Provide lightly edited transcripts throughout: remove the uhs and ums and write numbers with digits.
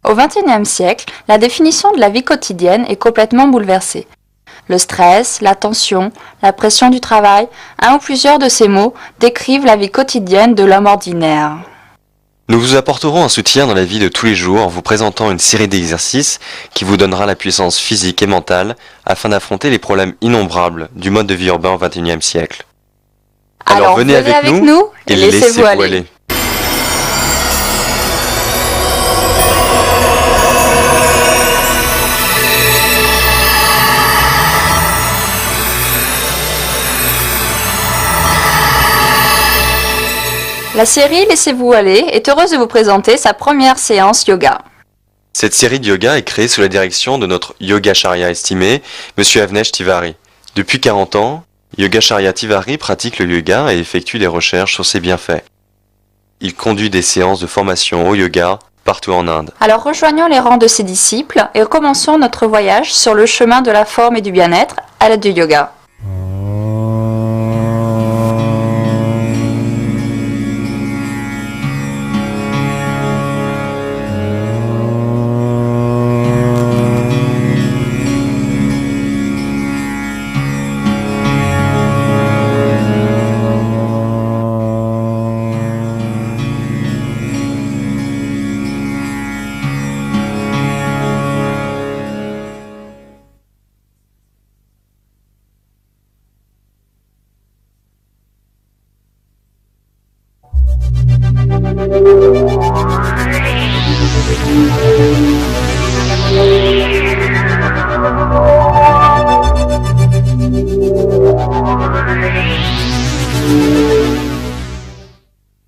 Au XXIe siècle, la définition de la vie quotidienne est complètement bouleversée. Le stress, la tension, la pression du travail, un ou plusieurs de ces mots décrivent la vie quotidienne de l'homme ordinaire. Nous vous apporterons un soutien dans la vie de tous les jours en vous présentant une série d'exercices qui vous donnera la puissance physique et mentale afin d'affronter les problèmes innombrables du mode de vie urbain au XXIe siècle. Alors venez avec nous et laissez-vous aller. La série Laissez-vous aller est heureuse de vous présenter sa première séance yoga. Cette série de yoga est créée sous la direction de notre Yogacharya estimé, Monsieur Avnesh Tiwari. Depuis 40 ans, Yogacharya Tiwari pratique le yoga et effectue des recherches sur ses bienfaits. Il conduit des séances de formation au yoga partout en Inde. Alors rejoignons les rangs de ses disciples et commençons notre voyage sur le chemin de la forme et du bien-être à l'aide du yoga.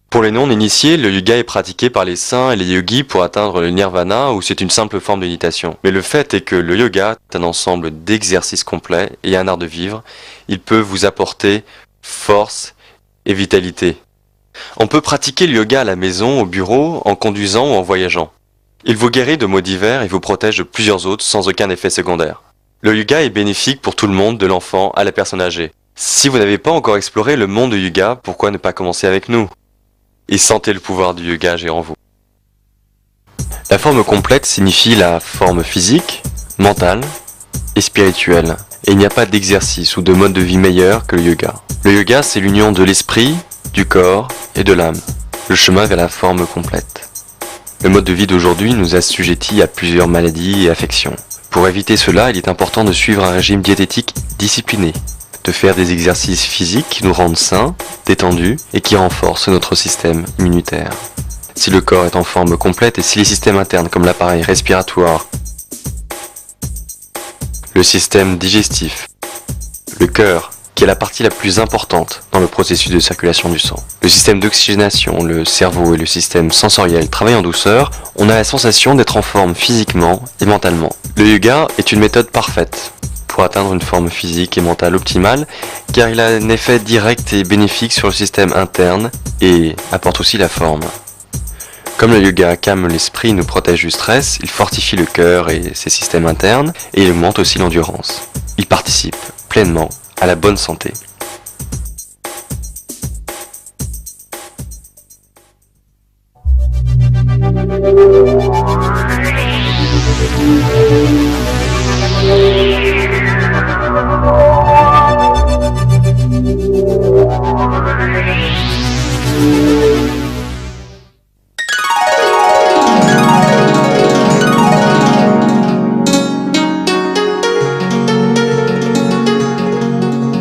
Pour les non-initiés, le yoga est pratiqué par les saints et les yogis pour atteindre le nirvana ou c'est une simple forme de méditation. Mais le fait est que le yoga est un ensemble d'exercices complets et un art de vivre. Il peut vous apporter force et vitalité. On peut pratiquer le yoga à la maison, au bureau, en conduisant ou en voyageant. Il vous guérit de maux divers et vous protège de plusieurs autres sans aucun effet secondaire. Le yoga est bénéfique pour tout le monde, de l'enfant à la personne âgée. Si vous n'avez pas encore exploré le monde du yoga, pourquoi ne pas commencer avec nous ? Et sentez le pouvoir du yoga agir en vous. La forme complète signifie la forme physique, mentale et spirituelle. Et il n'y a pas d'exercice ou de mode de vie meilleur que le yoga. Le yoga, c'est l'union de l'esprit, du corps et de l'âme. Le chemin vers la forme complète. Le mode de vie d'aujourd'hui nous assujettit à plusieurs maladies et affections. Pour éviter cela, il est important de suivre un régime diététique discipliné, de faire des exercices physiques qui nous rendent sains, détendus et qui renforcent notre système immunitaire. Si le corps est en forme complète et si les systèmes internes comme l'appareil respiratoire, le système digestif, le cœur, qui est la partie la plus importante dans le processus de circulation du sang, le système d'oxygénation, le cerveau et le système sensoriel travaillent en douceur, on a la sensation d'être en forme physiquement et mentalement. Le yoga est une méthode parfaite pour atteindre une forme physique et mentale optimale, car il a un effet direct et bénéfique sur le système interne et apporte aussi la forme. Comme le yoga calme l'esprit et nous protège du stress, il fortifie le cœur et ses systèmes internes et il augmente aussi l'endurance. Il participe pleinement à la bonne santé.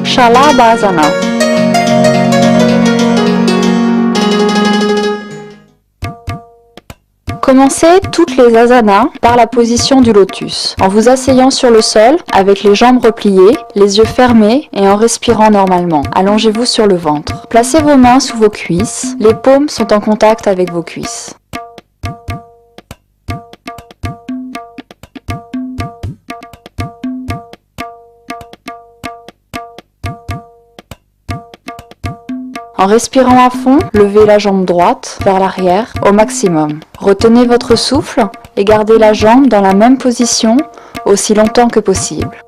Shalabhasana. Commencez toutes les asanas par la position du lotus, en vous asseyant sur le sol avec les jambes repliées, les yeux fermés et en respirant normalement. Allongez-vous sur le ventre. Placez vos mains sous vos cuisses, les paumes sont en contact avec vos cuisses. En respirant à fond, levez la jambe droite vers l'arrière au maximum. Retenez votre souffle et gardez la jambe dans la même position aussi longtemps que possible.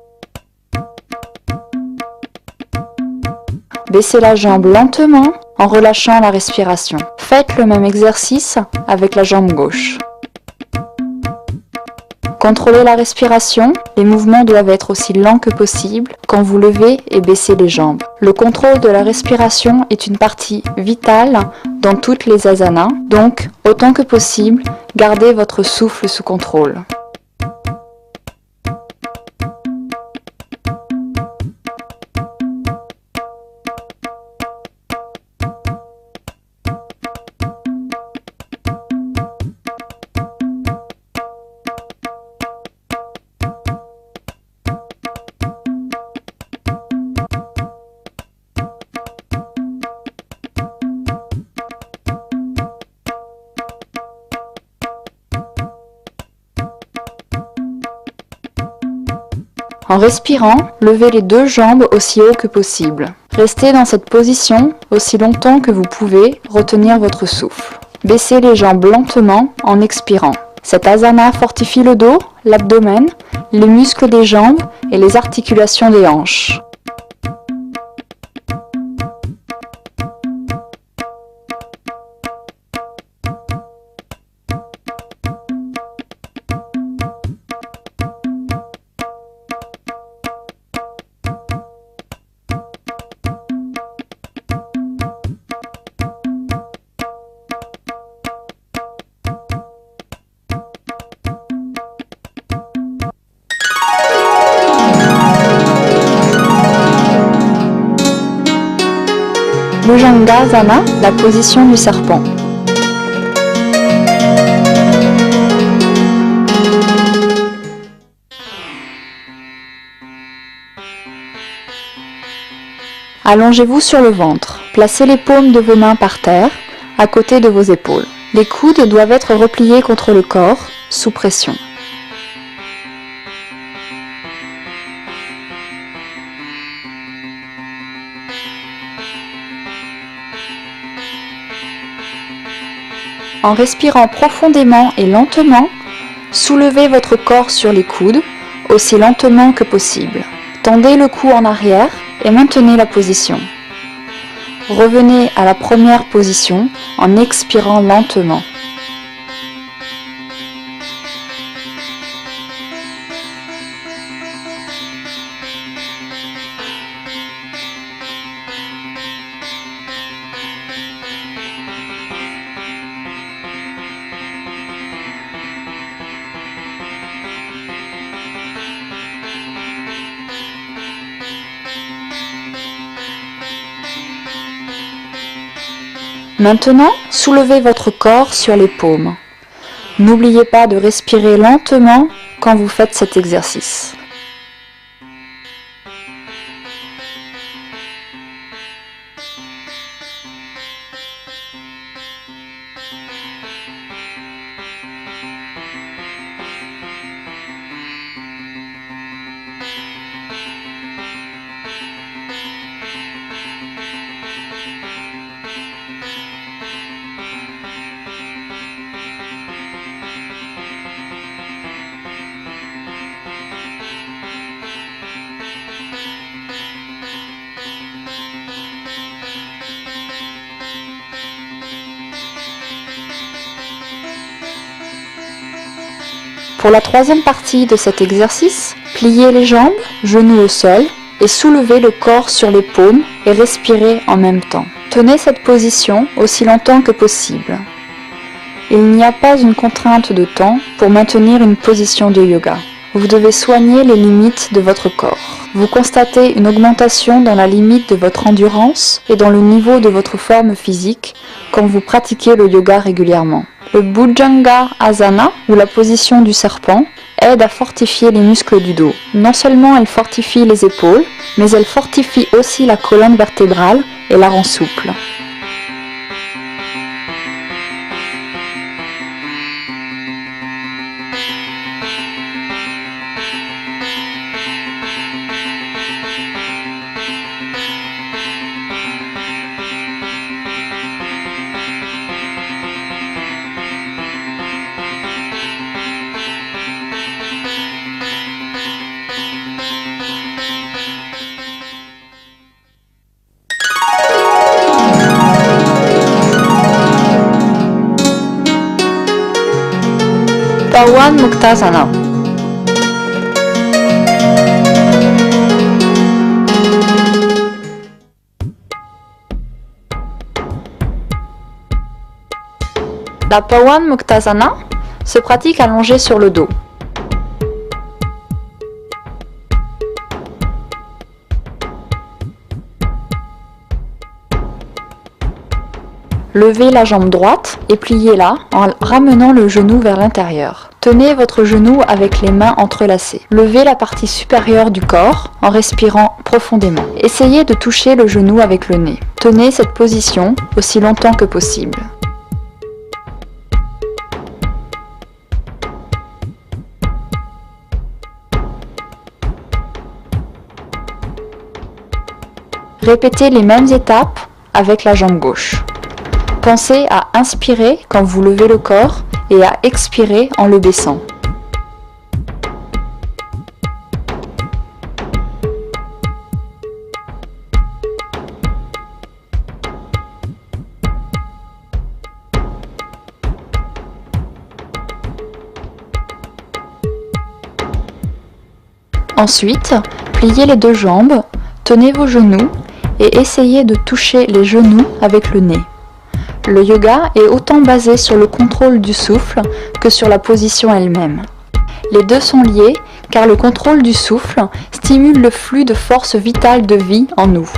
Baissez la jambe lentement en relâchant la respiration. Faites le même exercice avec la jambe gauche. Contrôlez la respiration, les mouvements doivent être aussi lents que possible quand vous levez et baissez les jambes. Le contrôle de la respiration est une partie vitale dans toutes les asanas, donc autant que possible, gardez votre souffle sous contrôle. En respirant, levez les deux jambes aussi haut que possible. Restez dans cette position aussi longtemps que vous pouvez retenir votre souffle. Baissez les jambes lentement en expirant. Cet asana fortifie le dos, l'abdomen, les muscles des jambes et les articulations des hanches. Bhujangasana, la position du serpent. Allongez-vous sur le ventre. Placez les paumes de vos mains par terre, à côté de vos épaules. Les coudes doivent être repliés contre le corps, sous pression. En respirant profondément et lentement, soulevez votre corps sur les coudes, aussi lentement que possible. Tendez le cou en arrière et maintenez la position. Revenez à la première position en expirant lentement. Maintenant, soulevez votre corps sur les paumes. N'oubliez pas de respirer lentement quand vous faites cet exercice. Pour la troisième partie de cet exercice, pliez les jambes, genoux au sol et soulevez le corps sur les paumes et respirez en même temps. Tenez cette position aussi longtemps que possible. Il n'y a pas une contrainte de temps pour maintenir une position de yoga. Vous devez soigner les limites de votre corps. Vous constatez une augmentation dans la limite de votre endurance et dans le niveau de votre forme physique quand vous pratiquez le yoga régulièrement. Le Bhujangasana, ou la position du serpent, aide à fortifier les muscles du dos. Non seulement elle fortifie les épaules, mais elle fortifie aussi la colonne vertébrale et la rend souple. Pawan Muktasana. La Pawan Muktasana se pratique allongé sur le dos. Levez la jambe droite et pliez-la en ramenant le genou vers l'intérieur. Tenez votre genou avec les mains entrelacées. Levez la partie supérieure du corps en respirant profondément. Essayez de toucher le genou avec le nez. Tenez cette position aussi longtemps que possible. Répétez les mêmes étapes avec la jambe gauche. Pensez à inspirer quand vous levez le corps et à expirer en le baissant. Ensuite, pliez les deux jambes, tenez vos genoux et essayez de toucher les genoux avec le nez. Le yoga est autant basé sur le contrôle du souffle que sur la position elle-même. Les deux sont liés car le contrôle du souffle stimule le flux de force vitale de vie en nous.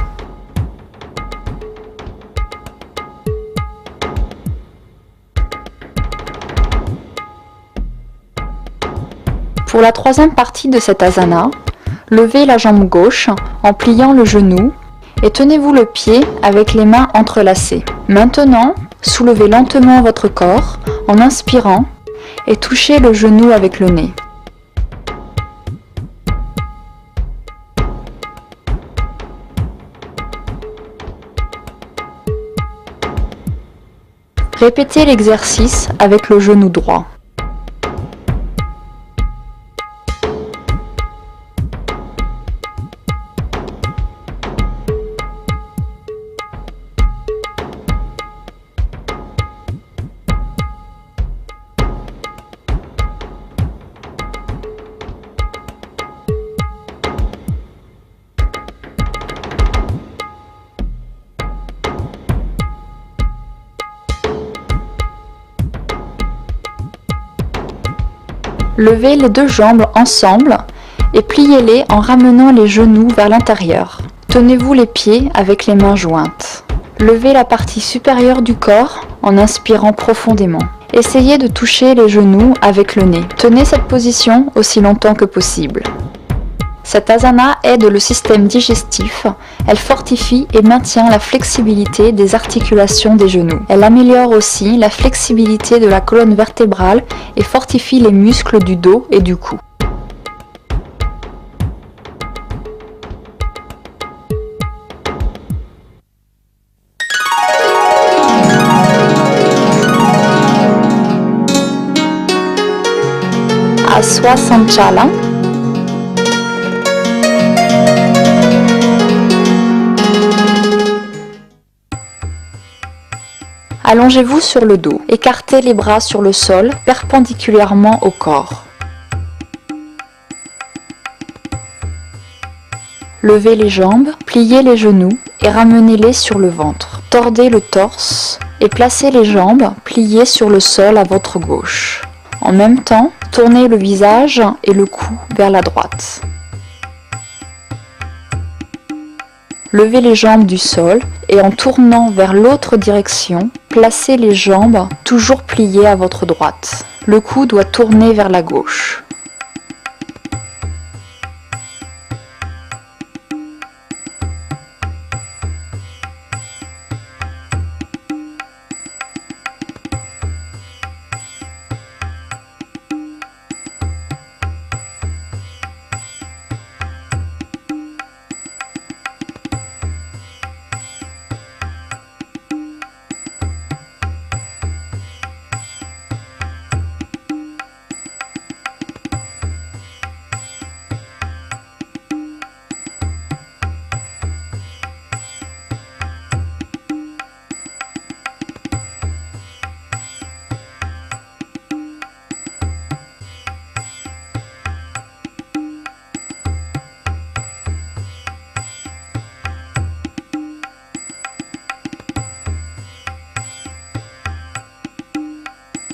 Pour la troisième partie de cette asana, levez la jambe gauche en pliant le genou et tenez-vous le pied avec les mains entrelacées. Maintenant, soulevez lentement votre corps en inspirant et touchez le genou avec le nez. Répétez l'exercice avec le genou droit. Levez les deux jambes ensemble et pliez-les en ramenant les genoux vers l'intérieur. Tenez-vous les pieds avec les mains jointes. Levez la partie supérieure du corps en inspirant profondément. Essayez de toucher les genoux avec le nez. Tenez cette position aussi longtemps que possible. Cette asana aide le système digestif, elle fortifie et maintient la flexibilité des articulations des genoux. Elle améliore aussi la flexibilité de la colonne vertébrale et fortifie les muscles du dos et du cou. Aswa Sanchala. Allongez-vous sur le dos, écartez les bras sur le sol, perpendiculairement au corps. Levez les jambes, pliez les genoux et ramenez-les sur le ventre. Tordez le torse et placez les jambes pliées sur le sol à votre gauche. En même temps, tournez le visage et le cou vers la droite. Levez les jambes du sol et en tournant vers l'autre direction, placez les jambes toujours pliées à votre droite. Le cou doit tourner vers la gauche.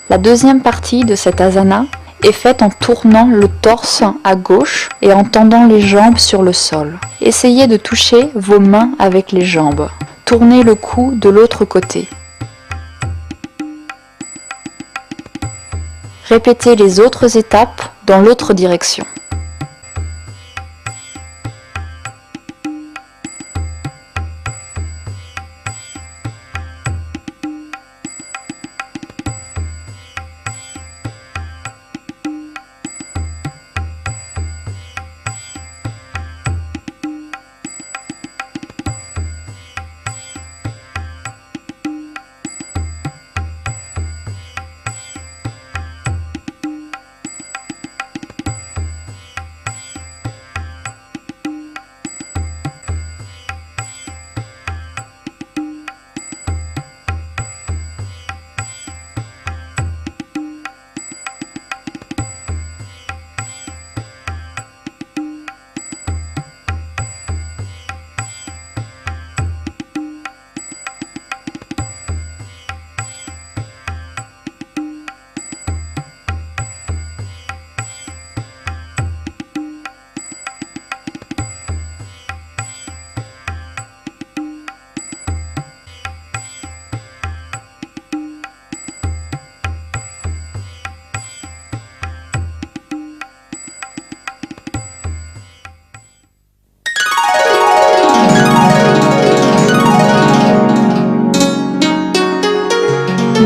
La deuxième partie de cette asana est faite en tournant le torse à gauche et en tendant les jambes sur le sol. Essayez de toucher vos mains avec les jambes. Tournez le cou de l'autre côté. Répétez les autres étapes dans l'autre direction.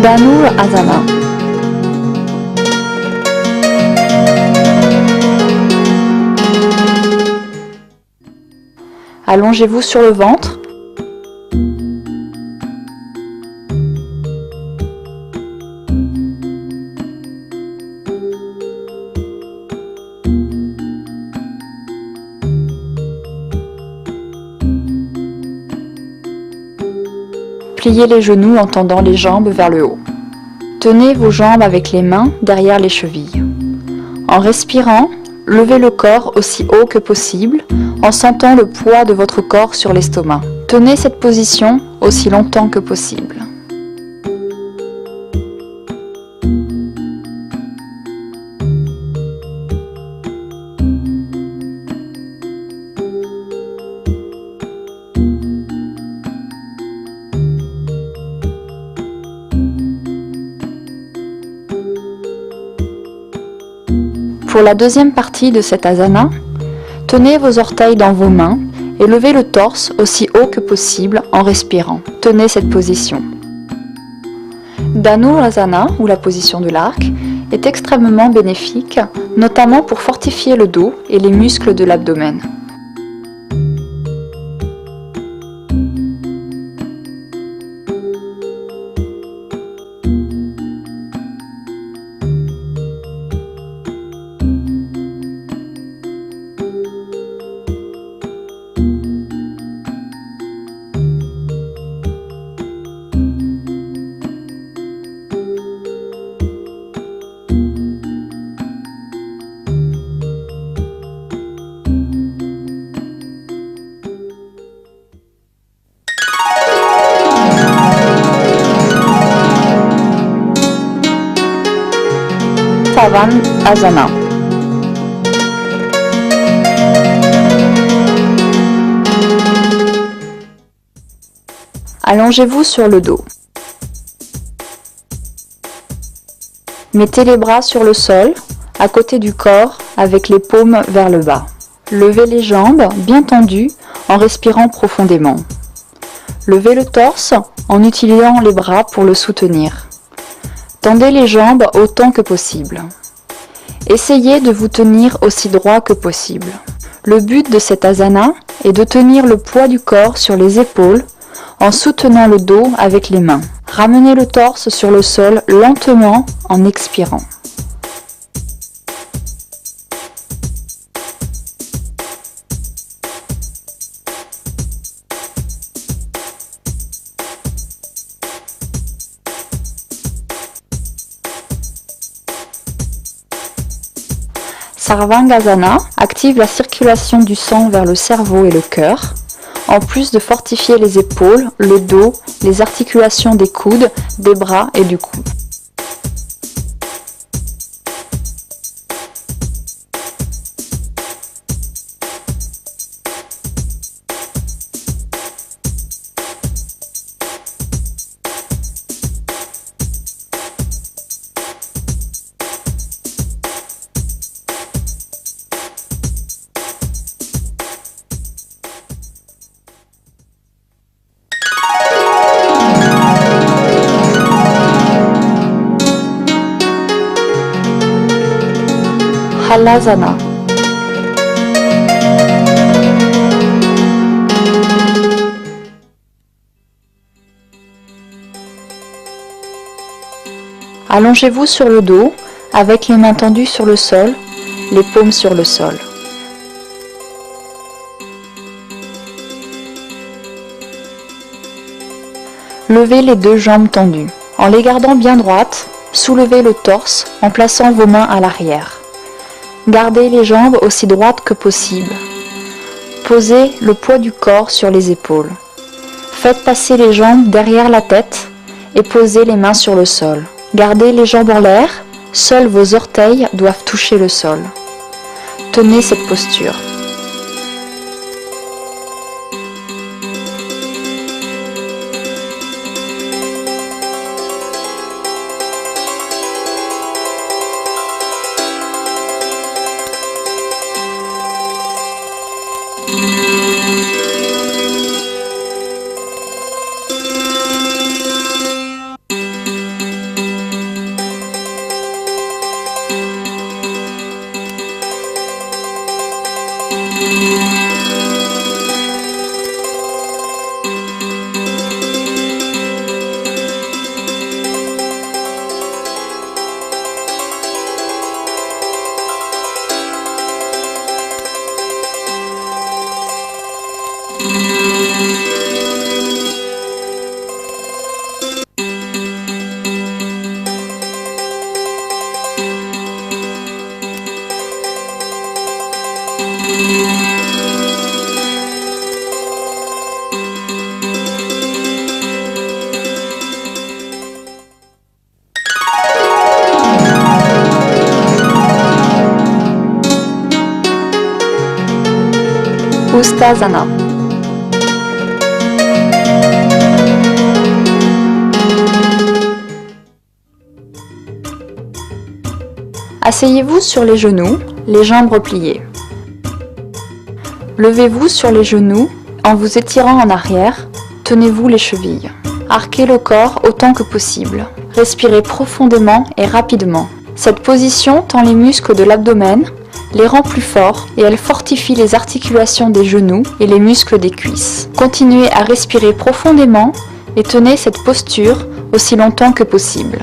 Dhanurasana. Allongez-vous sur le ventre. Pliez les genoux en tendant les jambes vers le haut. Tenez vos jambes avec les mains derrière les chevilles. En respirant, levez le corps aussi haut que possible en sentant le poids de votre corps sur l'estomac. Tenez cette position aussi longtemps que possible. Pour la deuxième partie de cette asana, tenez vos orteils dans vos mains et levez le torse aussi haut que possible en respirant. Tenez cette position. Dhanurasana, ou la position de l'arc, est extrêmement bénéfique, notamment pour fortifier le dos et les muscles de l'abdomen. Savannasana. Allongez-vous sur le dos. Mettez les bras sur le sol, à côté du corps, avec les paumes vers le bas. Levez les jambes bien tendues en respirant profondément. Levez le torse en utilisant les bras pour le soutenir. Tendez les jambes autant que possible. Essayez de vous tenir aussi droit que possible. Le but de cette asana est de tenir le poids du corps sur les épaules en soutenant le dos avec les mains. Ramenez le torse sur le sol lentement en expirant. Sarvangasana active la circulation du sang vers le cerveau et le cœur, en plus de fortifier les épaules, le dos, les articulations des coudes, des bras et du cou. Uttalasana. Allongez-vous sur le dos, avec les mains tendues sur le sol, les paumes sur le sol. Levez les deux jambes tendues. En les gardant bien droites, soulevez le torse en plaçant vos mains à l'arrière. Gardez les jambes aussi droites que possible. Posez le poids du corps sur les épaules. Faites passer les jambes derrière la tête et posez les mains sur le sol. Gardez les jambes en l'air, seuls vos orteils doivent toucher le sol. Tenez cette posture. Uttasana. Asseyez-vous sur les genoux, les jambes repliées. Levez-vous sur les genoux en vous étirant en arrière, tenez-vous les chevilles. Arquez le corps autant que possible. Respirez profondément et rapidement. Cette position tend les muscles de l'abdomen, les rend plus forts et elle fortifie les articulations des genoux et les muscles des cuisses. Continuez à respirer profondément et tenez cette posture aussi longtemps que possible.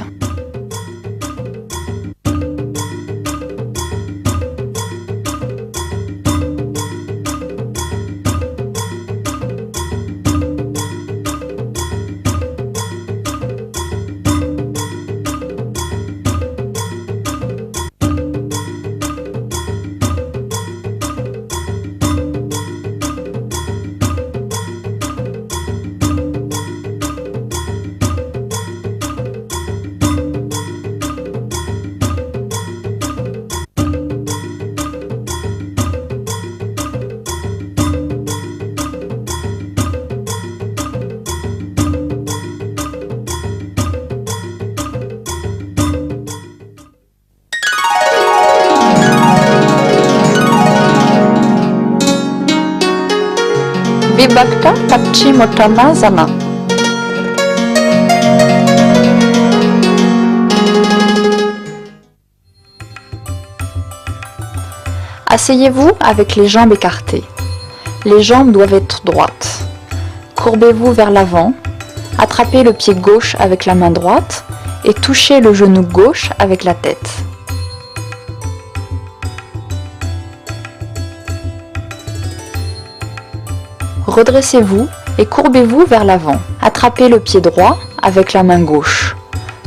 Vibhakta Paschimottanasana. Asseyez-vous avec les jambes écartées. Les jambes doivent être droites. Courbez-vous vers l'avant. Attrapez le pied gauche avec la main droite et touchez le genou gauche avec la tête. Redressez-vous et courbez-vous vers l'avant. Attrapez le pied droit avec la main gauche.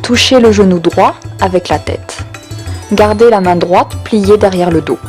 Touchez le genou droit avec la tête. Gardez la main droite pliée derrière le dos.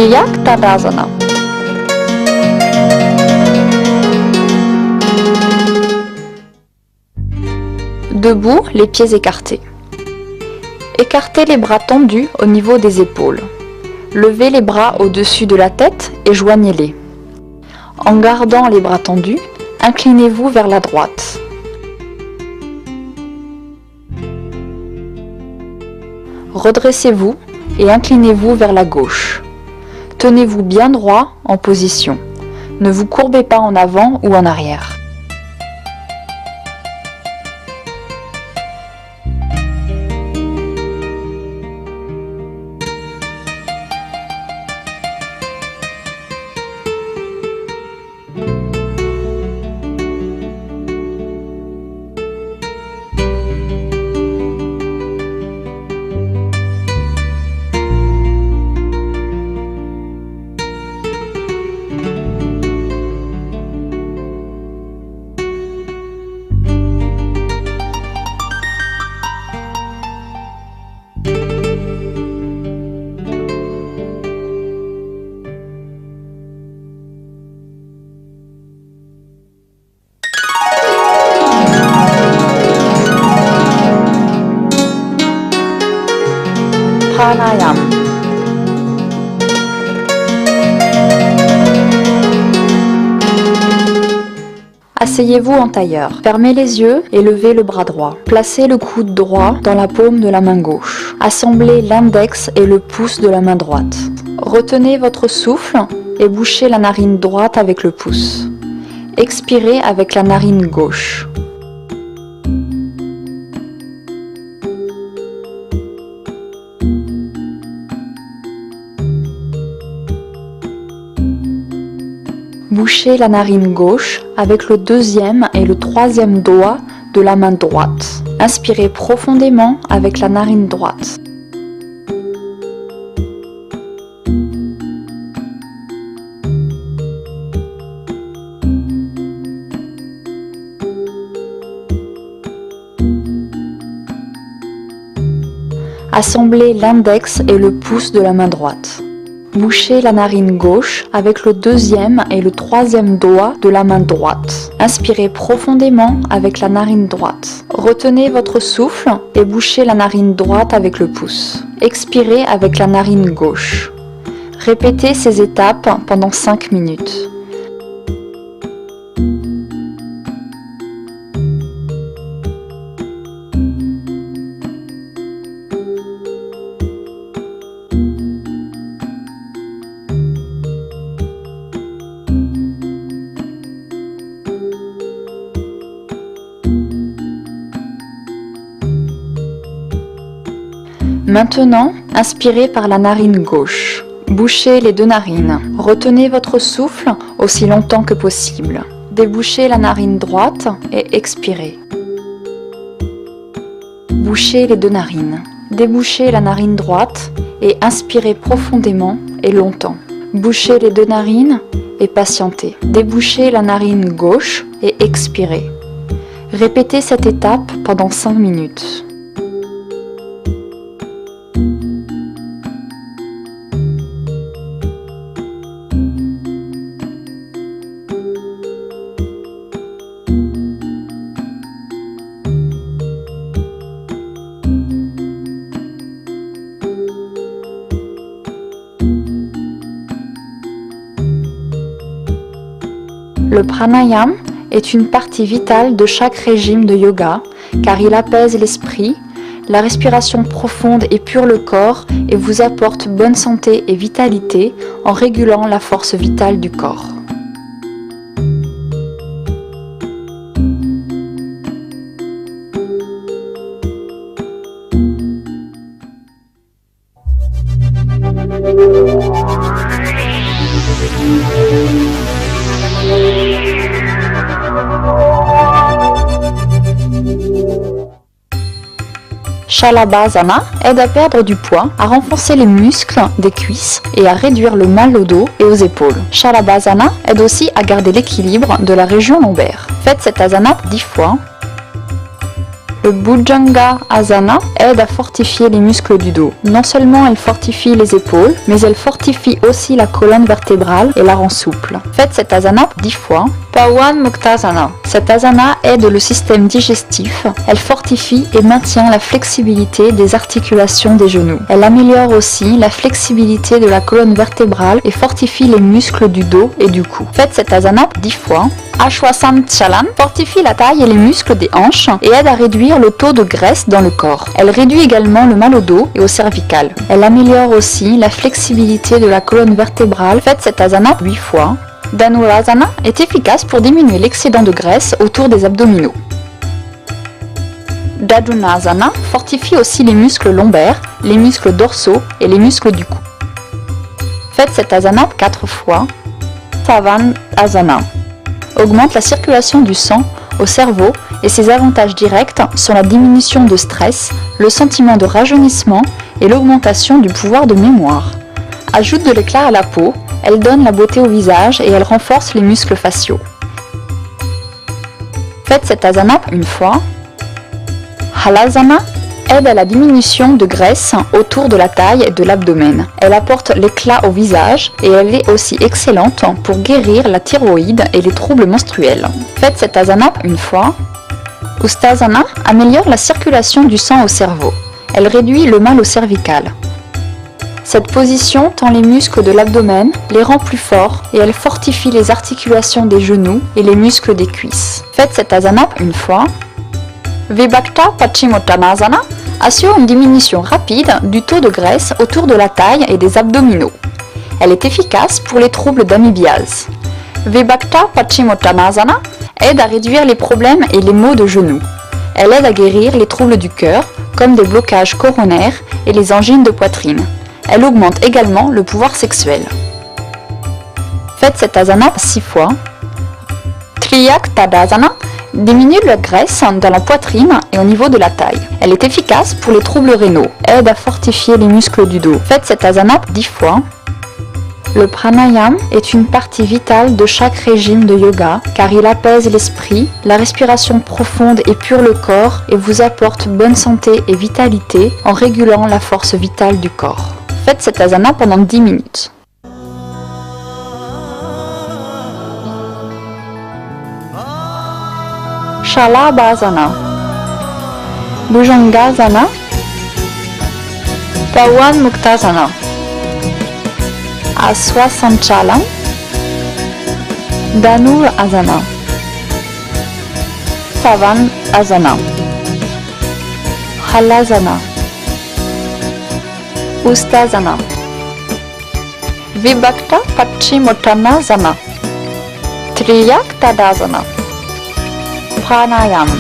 Kriyak Tadasana. Debout, les pieds écartés. Écartez les bras tendus au niveau des épaules. Levez les bras au-dessus de la tête et joignez-les. En gardant les bras tendus, inclinez-vous vers la droite. Redressez-vous et inclinez-vous vers la gauche. Tenez-vous bien droit en position. Ne vous courbez pas en avant ou en arrière. Pranayam. Asseyez-vous en tailleur. Fermez les yeux et levez le bras droit. Placez le coude droit dans la paume de la main gauche. Assemblez l'index et le pouce de la main droite. Retenez votre souffle et bouchez la narine droite avec le pouce. Expirez avec la narine gauche. Bouchez la narine gauche avec le deuxième et le troisième doigt de la main droite. Inspirez profondément avec la narine droite. Assemblez l'index et le pouce de la main droite. Bouchez la narine gauche avec le deuxième et le troisième doigt de la main droite. Inspirez profondément avec la narine droite. Retenez votre souffle et bouchez la narine droite avec le pouce. Expirez avec la narine gauche. Répétez ces étapes pendant 5 minutes. Maintenant, inspirez par la narine gauche. Bouchez les deux narines. Retenez votre souffle aussi longtemps que possible. Débouchez la narine droite et expirez. Bouchez les deux narines. Débouchez la narine droite et inspirez profondément et longtemps. Bouchez les deux narines et patientez. Débouchez la narine gauche et expirez. Répétez cette étape pendant 5 minutes. Le pranayam est une partie vitale de chaque régime de yoga car il apaise l'esprit, la respiration profonde épure le corps et vous apporte bonne santé et vitalité en régulant la force vitale du corps. Shalabhasana aide à perdre du poids, à renforcer les muscles des cuisses et à réduire le mal au dos et aux épaules. Shalabhasana aide aussi à garder l'équilibre de la région lombaire. Faites cette asana 10 fois. Le Bhujanga Asana aide à fortifier les muscles du dos. Non seulement elle fortifie les épaules, mais elle fortifie aussi la colonne vertébrale et la rend souple. Faites cette asana 10 fois. Pawan Muktasana. Cette asana aide le système digestif. Elle fortifie et maintient la flexibilité des articulations des genoux. Elle améliore aussi la flexibilité de la colonne vertébrale et fortifie les muscles du dos et du cou. Faites cette asana 10 fois. Ashwasanchalan fortifie la taille et les muscles des hanches et aide à réduire le taux de graisse dans le corps. Elle réduit également le mal au dos et au cervical. Elle améliore aussi la flexibilité de la colonne vertébrale. Faites cette asana 8 fois. Dhanurasana est efficace pour diminuer l'excédent de graisse autour des abdominaux. Dadunasana fortifie aussi les muscles lombaires, les muscles dorsaux et les muscles du cou. Faites cette asana 4 fois. Savandasana augmente la circulation du sang au cerveau et ses avantages directs sont la diminution de stress, le sentiment de rajeunissement et l'augmentation du pouvoir de mémoire. Ajoute de l'éclat à la peau, elle donne la beauté au visage et elle renforce les muscles faciaux. Faites cette asana une fois. Halasana aide à la diminution de graisse autour de la taille et de l'abdomen. Elle apporte l'éclat au visage et elle est aussi excellente pour guérir la thyroïde et les troubles menstruels. Faites cette asana une fois. Ustasana améliore la circulation du sang au cerveau. Elle réduit le mal au cervical. Cette position tend les muscles de l'abdomen, les rend plus forts et elle fortifie les articulations des genoux et les muscles des cuisses. Faites cette asana une fois. Vibhakta Paschimottanasana assure une diminution rapide du taux de graisse autour de la taille et des abdominaux. Elle est efficace pour les troubles d'amébiase. Vibhakta Paschimottanasana aide à réduire les problèmes et les maux de genoux. Elle aide à guérir les troubles du cœur, comme des blocages coronaires et les angines de poitrine. Elle augmente également le pouvoir sexuel. Faites cette asana 6 fois. Triyak Tadasana diminue la graisse dans la poitrine et au niveau de la taille. Elle est efficace pour les troubles rénaux, aide à fortifier les muscles du dos. Faites cette asana 10 fois. Le pranayama est une partie vitale de chaque régime de yoga car il apaise l'esprit, la respiration profonde épure le corps et vous apporte bonne santé et vitalité en régulant la force vitale du corps. Faites cette asana pendant 10 minutes. Shalabhasana, Bhujangasana, Pawan Muktasana, Ashwasanchalan, Dhanurasana, Savandasana, Halasana, Ustasana, Vibhakta Paschimottanasana, Triyak Tadasana, Pranayama.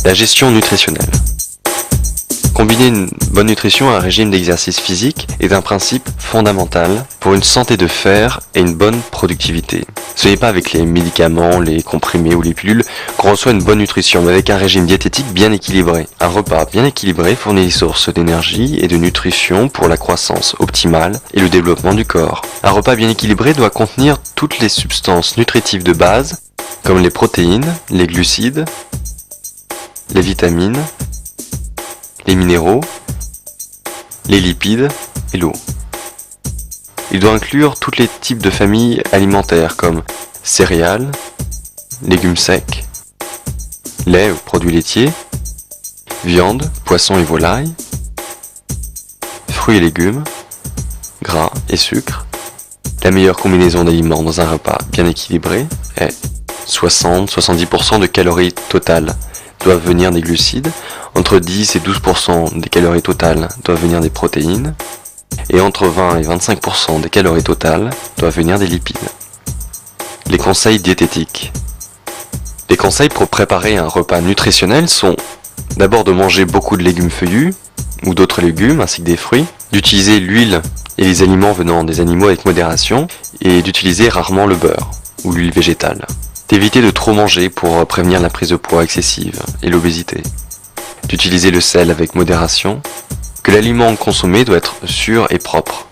La gestion nutritionnelle. Combiner une bonne nutrition à un régime d'exercice physique est un principe fondamental pour une santé de fer et une bonne productivité. Ce n'est pas avec les médicaments, les comprimés ou les pilules qu'on reçoit une bonne nutrition, mais avec un régime diététique bien équilibré. Un repas bien équilibré fournit des sources d'énergie et de nutrition pour la croissance optimale et le développement du corps. Un repas bien équilibré doit contenir toutes les substances nutritives de base, comme les protéines, les glucides, les vitamines, les minéraux, les lipides et l'eau. Il doit inclure tous les types de familles alimentaires comme céréales, légumes secs, lait ou produits laitiers, viande, poisson et volaille, fruits et légumes, gras et sucre. La meilleure combinaison d'aliments dans un repas bien équilibré est 60-70% de calories totales doivent venir des glucides, entre 10 et 12% des calories totales doivent venir des protéines, et entre 20 et 25% des calories totales doivent venir des lipides. Les conseils diététiques. Les conseils pour préparer un repas nutritionnel sont D'abord de manger beaucoup de légumes feuillus ou d'autres légumes ainsi que des fruits, d'utiliser l'huile et les aliments venant des animaux avec modération et d'utiliser rarement le beurre ou l'huile végétale. D'éviter de trop manger pour prévenir la prise de poids excessive et l'obésité. D'utiliser le sel avec modération, que l'aliment consommé doit être sûr et propre.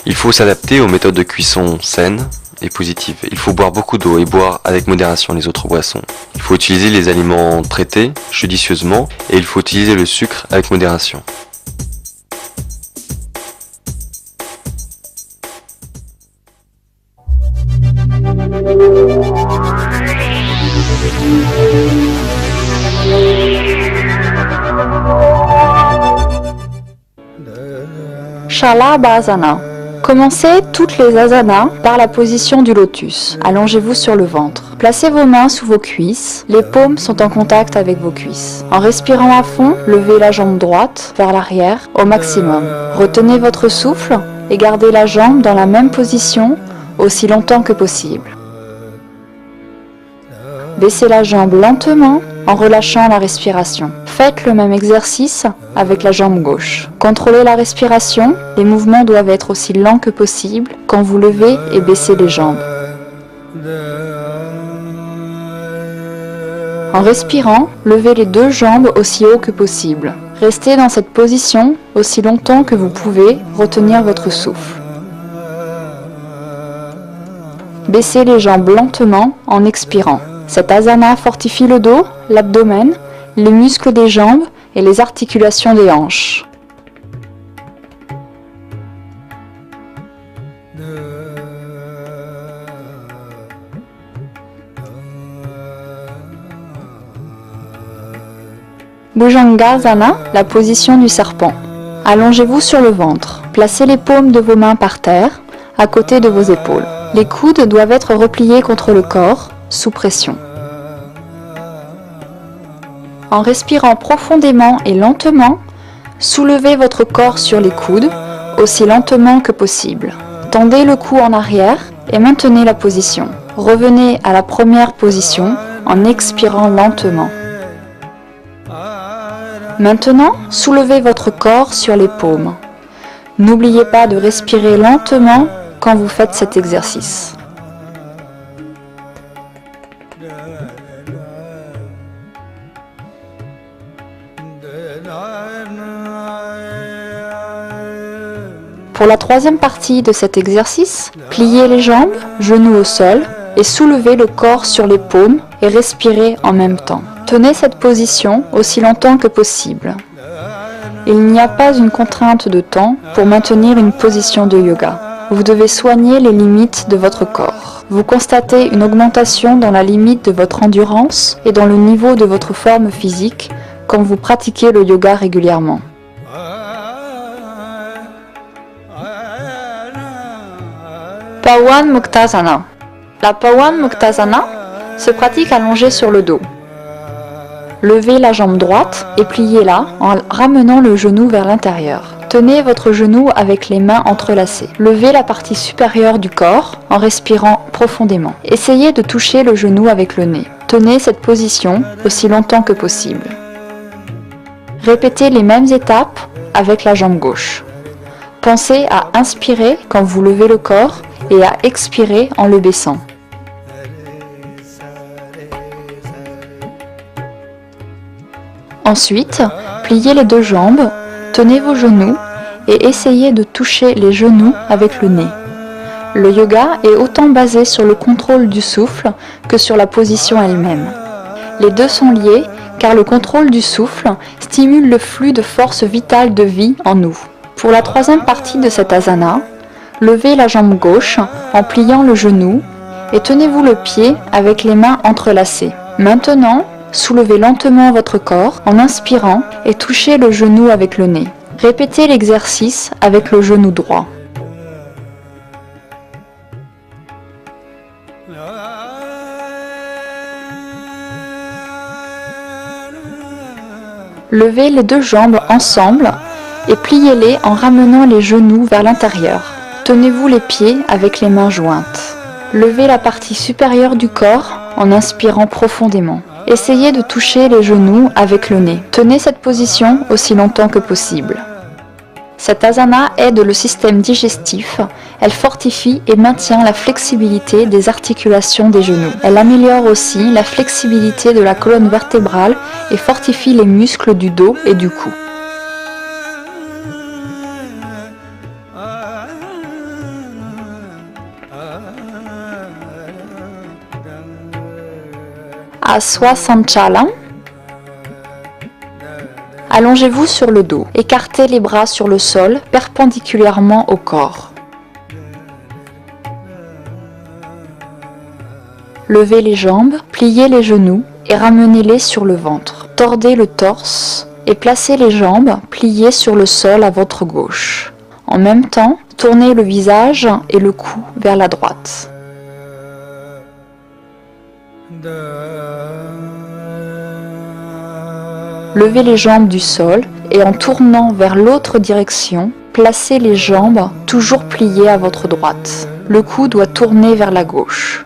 Il faut s'adapter aux méthodes de cuisson saines et positives. Il faut boire beaucoup d'eau et boire avec modération les autres boissons. Il faut utiliser les aliments traités judicieusement et il faut utiliser le sucre avec modération. Shalabhasana. Commencez toutes les asanas par la position du lotus. Allongez-vous sur le ventre. Placez vos mains sous vos cuisses. Les paumes sont en contact avec vos cuisses. En respirant à fond, levez la jambe droite vers l'arrière au maximum. Retenez votre souffle et gardez la jambe dans la même position aussi longtemps que possible. Baissez la jambe lentement en relâchant la respiration. Faites le même exercice avec la jambe gauche. Contrôlez la respiration, les mouvements doivent être aussi lents que possible quand vous levez et baissez les jambes. En respirant, levez les deux jambes aussi haut que possible. Restez dans cette position aussi longtemps que vous pouvez retenir votre souffle. Baissez les jambes lentement en expirant. Cet asana fortifie le dos, l'abdomen, les muscles des jambes et les articulations des hanches. Bhujangasana, la position du serpent. Allongez-vous sur le ventre. Placez les paumes de vos mains par terre, à côté de vos épaules. Les coudes doivent être repliés contre le corps, sous pression. En respirant profondément et lentement, soulevez votre corps sur les coudes, aussi lentement que possible. Tendez le cou en arrière et maintenez la position. Revenez à la première position en expirant lentement. Maintenant, soulevez votre corps sur les paumes. N'oubliez pas de respirer lentement quand vous faites cet exercice. Pour la troisième partie de cet exercice, pliez les jambes, genoux au sol et soulevez le corps sur les paumes et respirez en même temps. Tenez cette position aussi longtemps que possible. Il n'y a pas une contrainte de temps pour maintenir une position de yoga. Vous devez soigner les limites de votre corps. Vous constatez une augmentation dans la limite de votre endurance et dans le niveau de votre forme physique quand vous pratiquez le yoga régulièrement. Pawan Muktasana. La Pawan Muktasana se pratique allongée sur le dos. Levez la jambe droite et pliez-la en ramenant le genou vers l'intérieur. Tenez votre genou avec les mains entrelacées. Levez la partie supérieure du corps en respirant profondément. Essayez de toucher le genou avec le nez. Tenez cette position aussi longtemps que possible. Répétez les mêmes étapes avec la jambe gauche. Pensez à inspirer quand vous levez le corps et à expirer en le baissant. Ensuite, pliez les deux jambes, tenez vos genoux et essayez de toucher les genoux avec le nez. Le yoga est autant basé sur le contrôle du souffle que sur la position elle-même. Les deux sont liés car le contrôle du souffle stimule le flux de force vitale de vie en nous. Pour la troisième partie de cet asana, levez la jambe gauche en pliant le genou et tenez-vous le pied avec les mains entrelacées. Maintenant, soulevez lentement votre corps en inspirant et touchez le genou avec le nez. Répétez l'exercice avec le genou droit. Levez les deux jambes ensemble et pliez-les en ramenant les genoux vers l'intérieur. Tenez-vous les pieds avec les mains jointes. Levez la partie supérieure du corps en inspirant profondément. Essayez de toucher les genoux avec le nez. Tenez cette position aussi longtemps que possible. Cette asana aide le système digestif, elle fortifie et maintient la flexibilité des articulations des genoux. Elle améliore aussi la flexibilité de la colonne vertébrale et fortifie les muscles du dos et du cou. Aswa Sanchalam. Allongez-vous sur le dos. Écartez les bras sur le sol, perpendiculairement au corps. Levez les jambes, pliez les genoux et ramenez-les sur le ventre. Tordez le torse et placez les jambes pliées sur le sol à votre gauche. En même temps, tournez le visage et le cou vers la droite. Levez les jambes du sol et en tournant vers l'autre direction, placez les jambes toujours pliées à votre droite. Le cou doit tourner vers la gauche.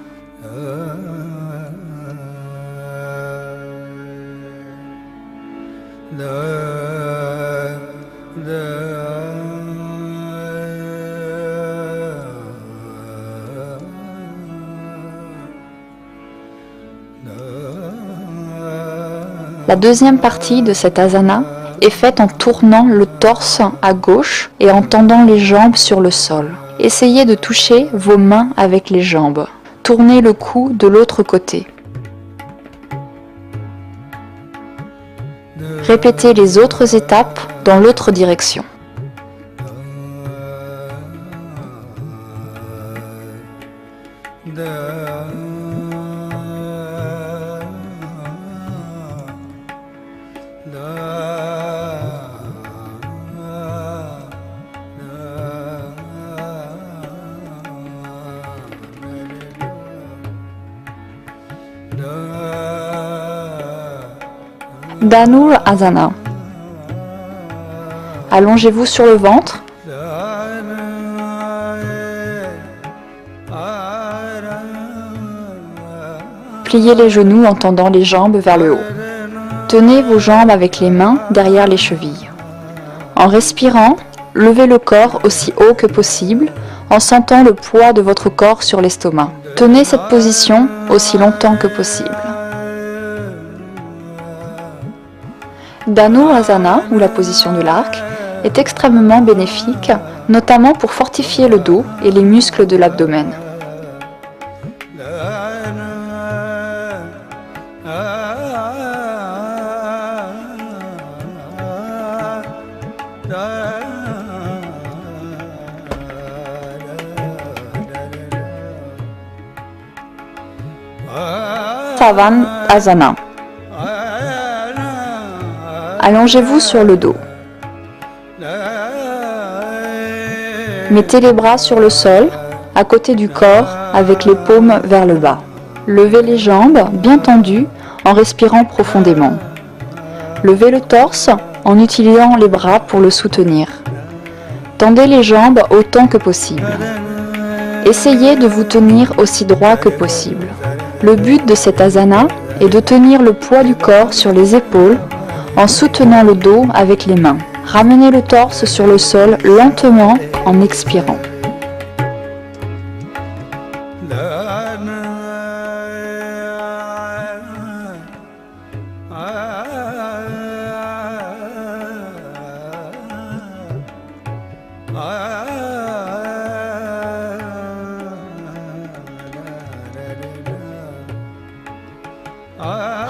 La deuxième partie de cette asana est faite en tournant le torse à gauche et en tendant les jambes sur le sol. Essayez de toucher vos mains avec les jambes. Tournez le cou de l'autre côté. Répétez les autres étapes dans l'autre direction. Dhanurasana. Allongez-vous sur le ventre. Pliez les genoux en tendant les jambes vers le haut. Tenez vos jambes avec les mains derrière les chevilles. En respirant, levez le corps aussi haut que possible en sentant le poids de votre corps sur l'estomac. Tenez cette position aussi longtemps que possible. Dhanurasana, ou la position de l'arc, est extrêmement bénéfique, notamment pour fortifier le dos et les muscles de l'abdomen. Savannasana. Allongez-vous sur le dos. Mettez les bras sur le sol, à côté du corps, avec les paumes vers le bas. Levez les jambes bien tendues en respirant profondément. Levez le torse en utilisant les bras pour le soutenir. Tendez les jambes autant que possible. Essayez de vous tenir aussi droit que possible. Le but de cette asana est de tenir le poids du corps sur les épaules en soutenant le dos avec les mains. Ramenez le torse sur le sol lentement en expirant.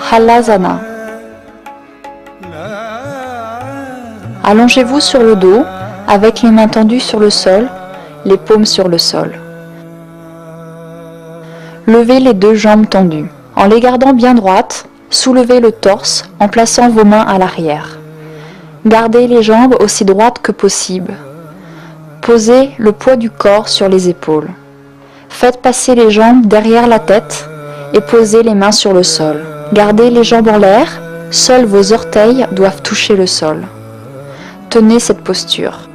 Halasana. Allongez-vous sur le dos, avec les mains tendues sur le sol, les paumes sur le sol. Levez les deux jambes tendues. En les gardant bien droites, soulevez le torse en plaçant vos mains à l'arrière. Gardez les jambes aussi droites que possible. Posez le poids du corps sur les épaules. Faites passer les jambes derrière la tête et posez les mains sur le sol. Gardez les jambes en l'air, seuls vos orteils doivent toucher le sol. Tenez cette posture.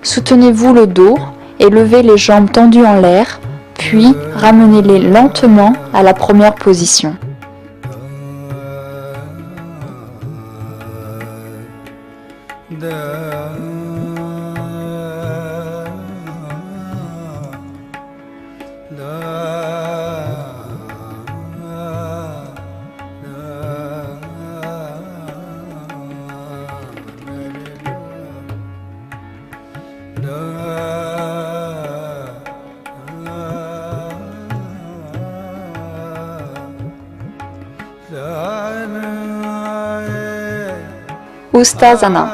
Soutenez-vous le dos et levez les jambes tendues en l'air, puis ramenez-les lentement à la première position. Ustasana.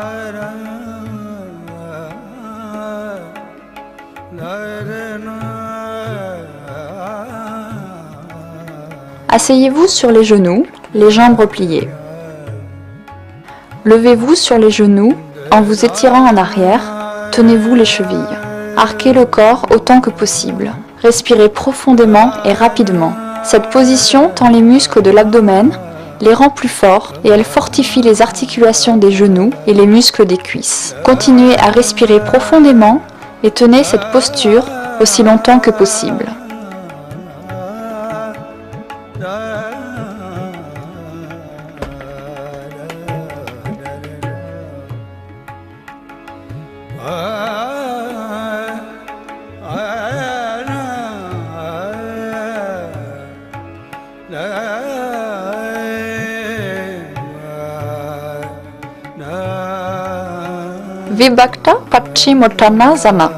Asseyez-vous sur les genoux, les jambes repliées. Levez-vous sur les genoux en vous étirant en arrière, tenez-vous les chevilles. Arquez le corps autant que possible. Respirez profondément et rapidement. Cette position tend les muscles de l'abdomen, les rend plus forts et elle fortifie les articulations des genoux et les muscles des cuisses. Continuez à respirer profondément et tenez cette posture aussi longtemps que possible. Vibhakta Paschimottanasana.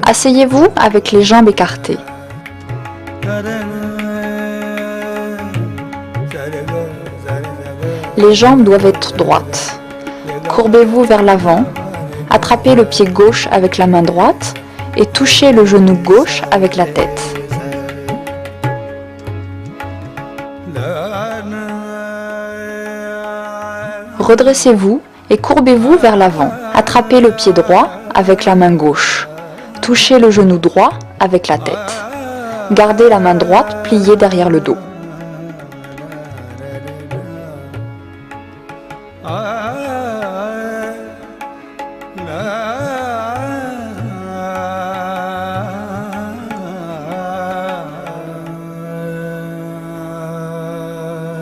Asseyez-vous avec les jambes écartées. Les jambes doivent être droites. Courbez-vous vers l'avant, attrapez le pied gauche avec la main droite et touchez le genou gauche avec la tête. Redressez-vous et courbez-vous vers l'avant. Attrapez le pied droit avec la main gauche. Touchez le genou droit avec la tête. Gardez la main droite pliée derrière le dos.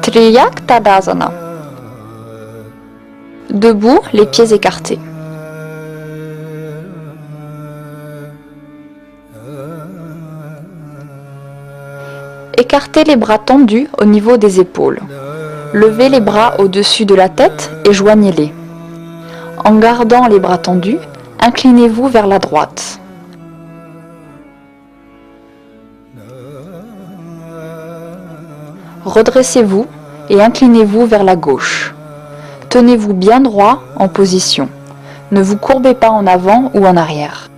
Triyak Tadasana. Debout, les pieds écartés. Écartez les bras tendus au niveau des épaules. Levez les bras au-dessus de la tête et joignez-les. En gardant les bras tendus, inclinez-vous vers la droite. Redressez-vous et inclinez-vous vers la gauche. Tenez-vous bien droit en position. Ne vous courbez pas en avant ou en arrière.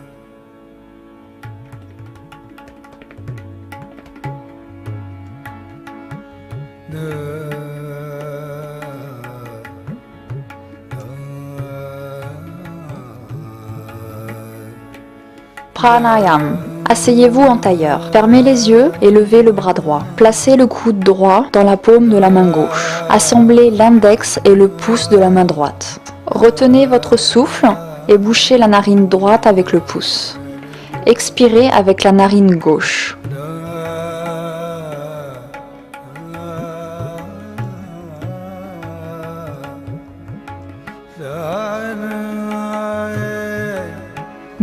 Pranayam. Asseyez-vous en tailleur. Fermez les yeux et levez le bras droit. Placez le coude droit dans la paume de la main gauche. Assemblez l'index et le pouce de la main droite. Retenez votre souffle et bouchez la narine droite avec le pouce. Expirez avec la narine gauche.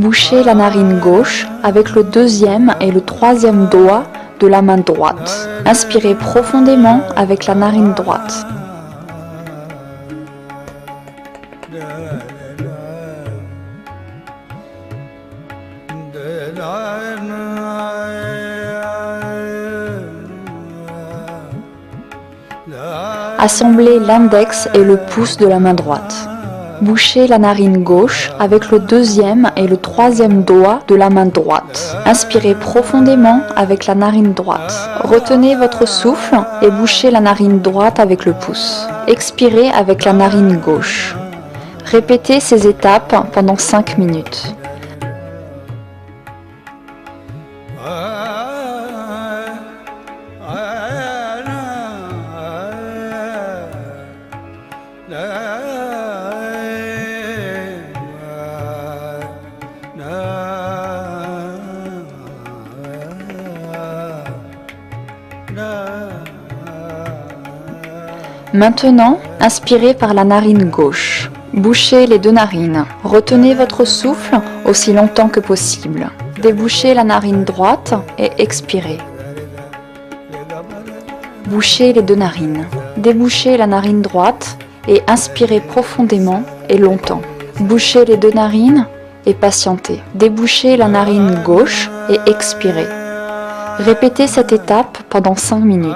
Bouchez la narine gauche avec le deuxième et le troisième doigt de la main droite. Inspirez profondément avec la narine droite. Assemblez l'index et le pouce de la main droite. Bouchez la narine gauche avec le deuxième et le troisième doigt de la main droite. Inspirez profondément avec la narine droite. Retenez votre souffle et bouchez la narine droite avec le pouce. Expirez avec la narine gauche. Répétez ces étapes pendant 5 minutes. Maintenant, inspirez par la narine gauche. Bouchez les deux narines. Retenez votre souffle aussi longtemps que possible. Débouchez la narine droite et expirez. Bouchez les deux narines. Débouchez la narine droite et inspirez profondément et longtemps. Bouchez les deux narines et patientez. Débouchez la narine gauche et expirez. Répétez cette étape pendant 5 minutes.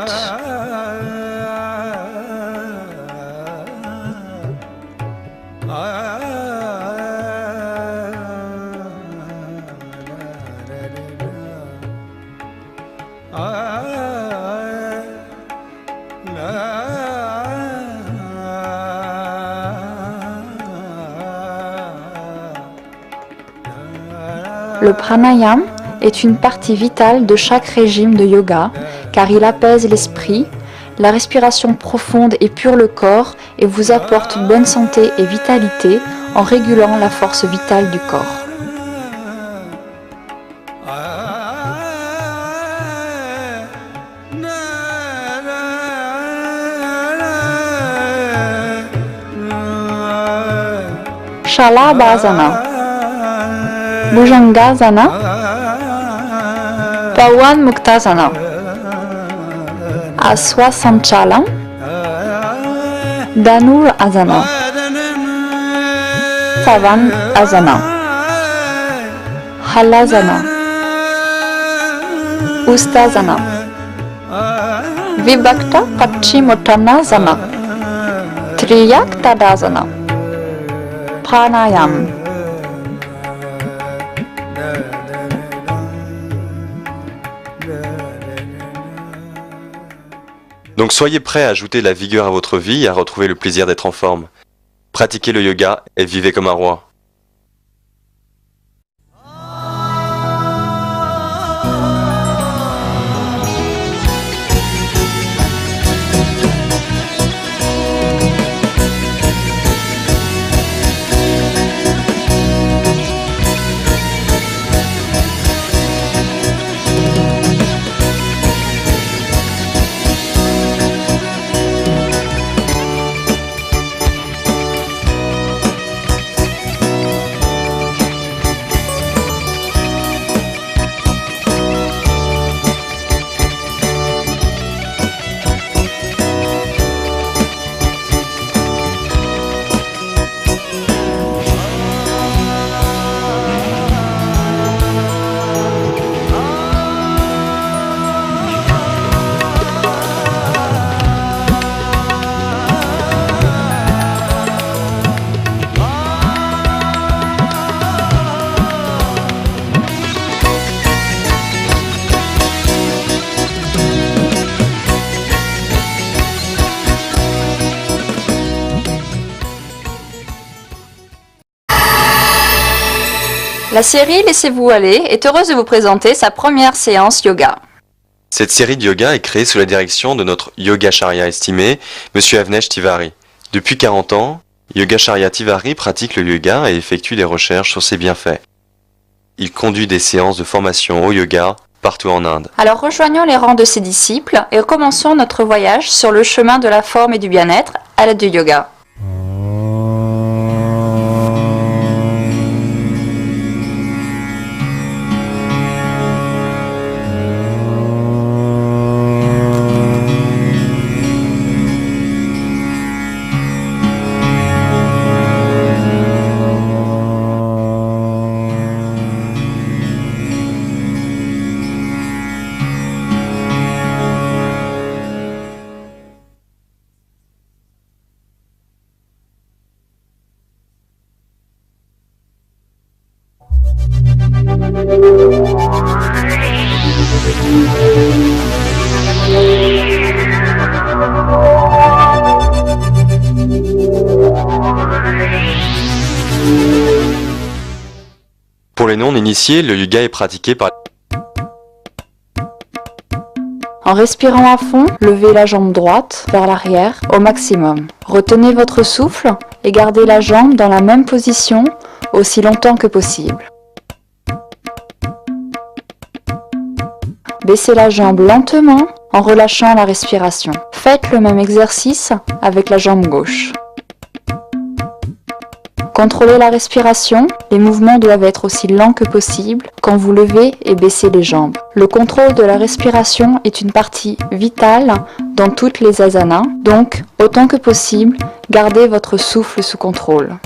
Le pranayama est une partie vitale de chaque régime de yoga car il apaise l'esprit, la respiration profonde épure le corps et vous apporte bonne santé et vitalité en régulant la force vitale du corps. Shalabhasana, Bhujangasana, Pawan Muktasana, Aswasanchalam, Dhanur Asana, Savan Asana, Halasana, Ustasana, Vibhakta Paschimottanasana, Triyaktadasana, Pranayam. Donc soyez prêts à ajouter la vigueur à votre vie et à retrouver le plaisir d'être en forme. Pratiquez le yoga et vivez comme un roi. La série Laissez-vous aller est heureuse de vous présenter sa première séance yoga. Cette série de yoga est créée sous la direction de notre Yogacharya estimé, Monsieur Avnesh Tiwari. Depuis 40 ans, Yogacharya Tiwari pratique le yoga et effectue des recherches sur ses bienfaits. Il conduit des séances de formation au yoga partout en Inde. Alors rejoignons les rangs de ses disciples et commençons notre voyage sur le chemin de la forme et du bien-être à l'aide du yoga. Pour les non-initiés, le yoga est pratiqué par... En respirant à fond, levez la jambe droite vers l'arrière au maximum. Retenez votre souffle et gardez la jambe dans la même position aussi longtemps que possible. Baissez la jambe lentement en relâchant la respiration. Faites le même exercice avec la jambe gauche. Contrôlez la respiration, les mouvements doivent être aussi lents que possible quand vous levez et baissez les jambes. Le contrôle de la respiration est une partie vitale dans toutes les asanas, donc autant que possible, gardez votre souffle sous contrôle.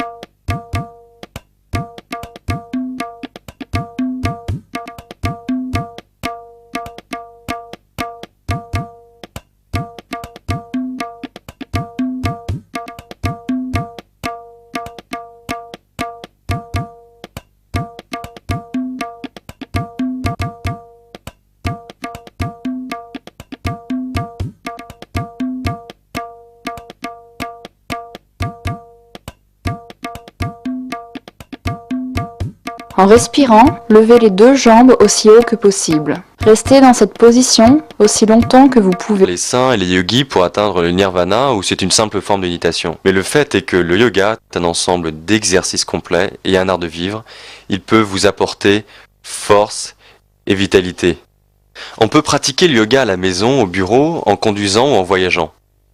En respirant, levez les deux jambes aussi haut que possible. Restez dans cette position aussi longtemps que vous pouvez. Les saints et les yogis pour atteindre le nirvana ou c'est une simple forme de méditation. Mais le fait est que le yoga est un ensemble d'exercices complets et un art de vivre. Il peut vous apporter force et vitalité. On peut pratiquer le yoga à la maison, au bureau, en conduisant ou en voyageant.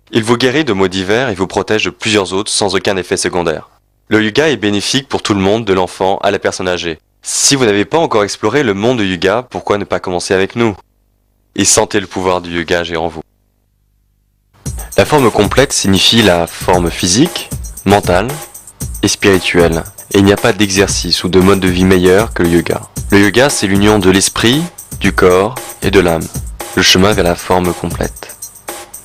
Il vous guérit de maux divers et vous protège de plusieurs autres sans aucun effet secondaire. Le yoga est bénéfique pour tout le monde, de l'enfant à la personne âgée. Si vous n'avez pas encore exploré le monde du yoga, pourquoi ne pas commencer avec nous? Et sentez le pouvoir du yoga agir en vous. La forme complète signifie la forme physique, mentale et spirituelle. Et il n'y a pas d'exercice ou de mode de vie meilleur que le yoga. Le yoga, c'est l'union de l'esprit, du corps et de l'âme. Le chemin vers la forme complète.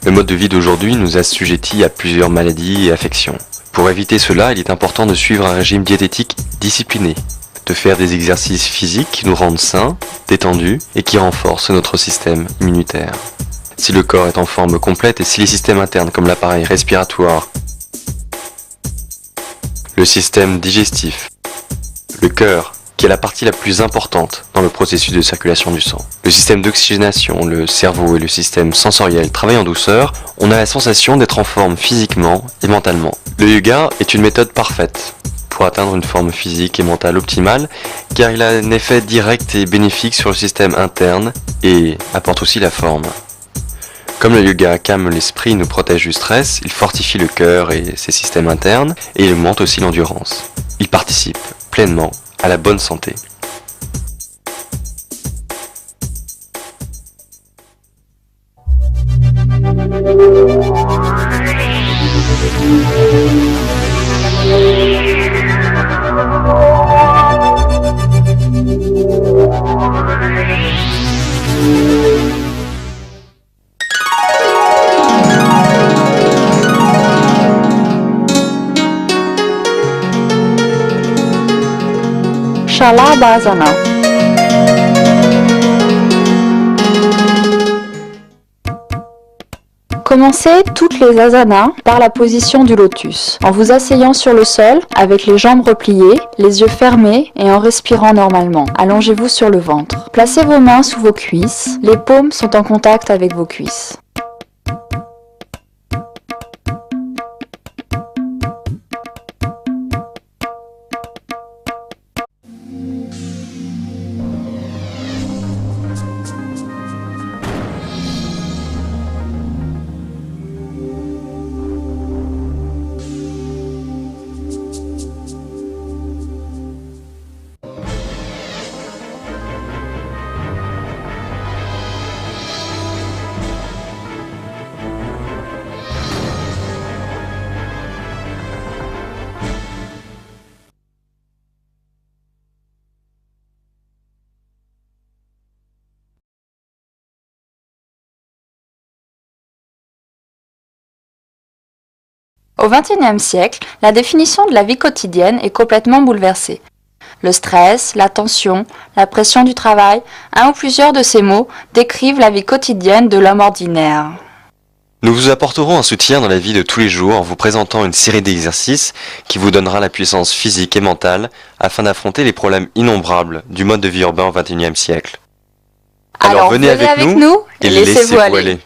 Le mode de vie d'aujourd'hui nous assujettit à plusieurs maladies et affections. Pour éviter cela, il est important de suivre un régime diététique discipliné, de faire des exercices physiques qui nous rendent sains, détendus et qui renforcent notre système immunitaire. Si le corps est en forme complète et si les systèmes internes comme l'appareil respiratoire, le système digestif, le cœur, qui est la partie la plus importante dans le processus de circulation du sang. Le système d'oxygénation, le cerveau et le système sensoriel travaillent en douceur, on a la sensation d'être en forme physiquement et mentalement. Le yoga est une méthode parfaite pour atteindre une forme physique et mentale optimale, car il a un effet direct et bénéfique sur le système interne et apporte aussi la forme. Comme le yoga calme l'esprit et nous protège du stress, il fortifie le cœur et ses systèmes internes et il augmente aussi l'endurance. Il participe pleinement à la bonne santé. Shalabhasana. Commencez toutes les asanas par la position du lotus, en vous asseyant sur le sol avec les jambes repliées, les yeux fermés et en respirant normalement. Allongez-vous sur le ventre. Placez vos mains sous vos cuisses, les paumes sont en contact avec vos cuisses. Au XXIe siècle, la définition de la vie quotidienne est complètement bouleversée. Le stress, la tension, la pression du travail, un ou plusieurs de ces mots décrivent la vie quotidienne de l'homme ordinaire. Nous vous apporterons un soutien dans la vie de tous les jours en vous présentant une série d'exercices qui vous donnera la puissance physique et mentale afin d'affronter les problèmes innombrables du mode de vie urbain au XXIe siècle. Alors venez avec nous et laissez-vous aller.